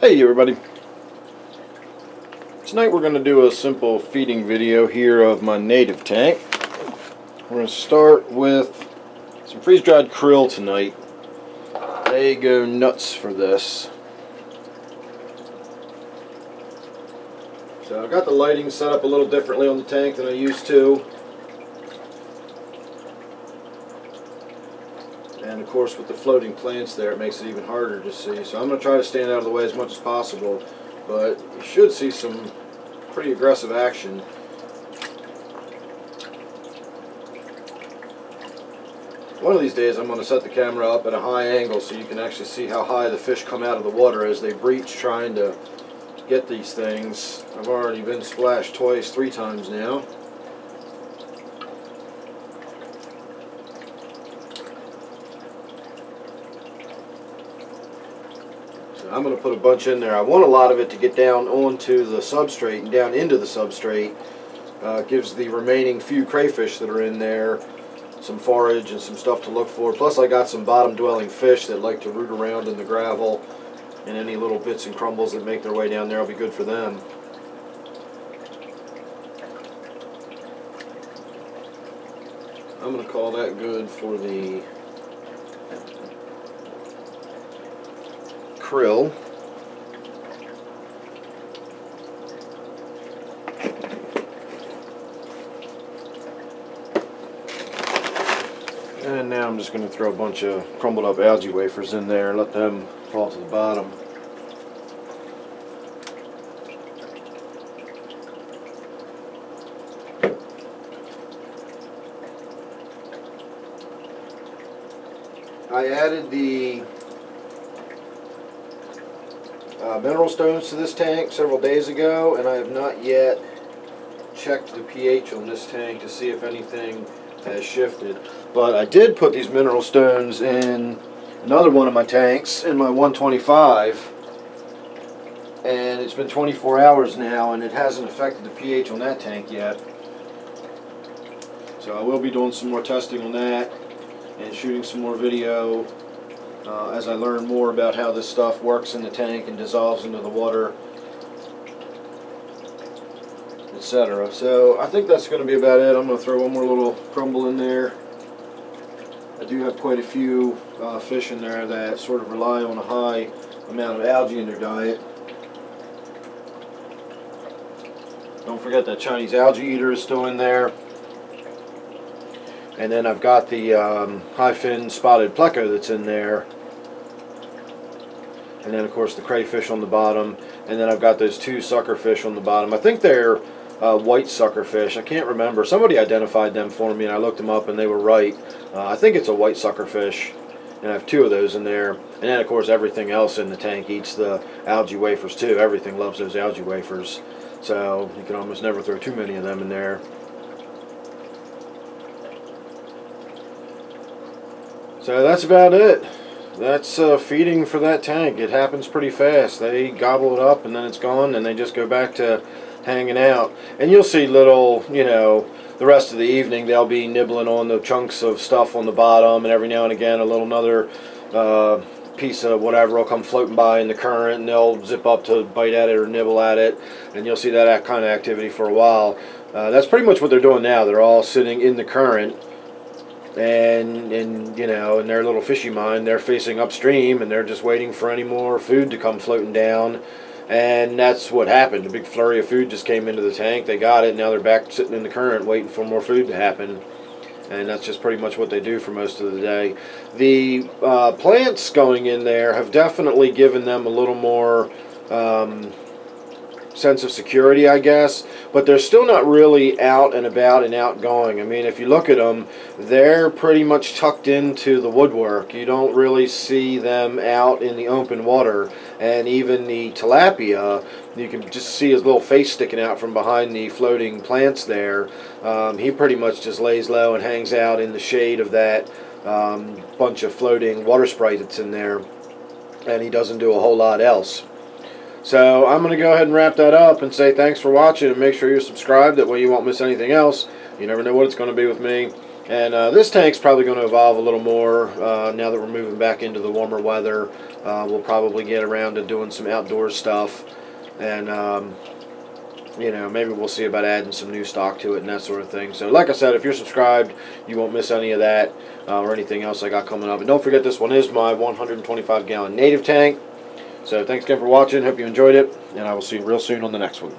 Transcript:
Hey everybody, tonight we're going to do a simple feeding video here of my native tank. We're going to start with some freeze-dried krill tonight. They go nuts for this. So I got the lighting set up a little differently on the tank than I used to. And of course with the floating plants there, it makes it even harder to see. So I'm going to try to stand out of the way as much as possible, but you should see some pretty aggressive action. One of these days I'm going to set the camera up at a high angle so you can actually see how high the fish come out of the water as they breach trying to get these things. I've already been splashed twice, 3 times now. I'm going to put a bunch in there. I want a lot of it to get down onto the substrate and down into the substrate. Gives the remaining few crayfish that are in there some forage and some stuff to look for. Plus I got some bottom dwelling fish that like to root around in the gravel, and any little bits and crumbles that make their way down there will be good for them. I'm going to call that good for the krill. And now I'm just going to throw a bunch of crumbled up algae wafers in there and let them fall to the bottom. I added the mineral stones to this tank several days ago, and I have not yet checked the pH on this tank to see if anything has shifted. But I did put these mineral stones in another one of my tanks, in my 125, and it's been 24 hours now and it hasn't affected the pH on that tank yet. So I will be doing some more testing on that and shooting some more video as I learn more about how this stuff works in the tank and dissolves into the water, etc. So I think that's going to be about it. I'm going to throw one more little crumble in there. I do have quite a few fish in there that sort of rely on a high amount of algae in their diet. Don't forget that Chinese algae eater is still in there. And then I've got the high fin spotted pleco that's in there. And then of course the crayfish on the bottom. And then I've got those 2 suckerfish on the bottom. I think they're white suckerfish. I can't remember. Somebody identified them for me and I looked them up and they were right. I think it's a white suckerfish. And I have 2 of those in there. And then of course everything else in the tank eats the algae wafers too. Everything loves those algae wafers. So you can almost never throw too many of them in there. So that's about it. That's feeding for that tank. It happens pretty fast. They gobble it up and then it's gone and they just go back to hanging out. And you'll see little, you know, the rest of the evening they'll be nibbling on the chunks of stuff on the bottom, and every now and again a little another piece of whatever will come floating by in the current and they'll zip up to bite at it or nibble at it, and you'll see that kind of activity for a while. That's pretty much what they're doing now. They're all sitting in the current. And you know, in their little fishy mind, they're facing upstream and they're just waiting for any more food to come floating down. And that's what happened. A big flurry of food just came into the tank. They got it. Now they're back sitting in the current waiting for more food to happen. And that's just pretty much what they do for most of the day. The plants going in there have definitely given them a little more sense of security, I guess, but they're still not really out and about and outgoing. I mean, if you look at them, they're pretty much tucked into the woodwork. You don't really see them out in the open water, and even the tilapia, you can just see his little face sticking out from behind the floating plants there. He pretty much just lays low and hangs out in the shade of that bunch of floating water sprite that's in there, and he doesn't do a whole lot else. So I'm going to go ahead and wrap that up and say thanks for watching, and make sure you're subscribed. That way you won't miss anything else. You never know what it's going to be with me. And this tank's probably going to evolve a little more now that we're moving back into the warmer weather. We'll probably get around to doing some outdoor stuff, and you know, maybe we'll see about adding some new stock to it and that sort of thing. So like I said, if you're subscribed, you won't miss any of that or anything else I got coming up. And don't forget, this one is my 125 gallon native tank. So thanks again for watching. Hope you enjoyed it, and I will see you real soon on the next one.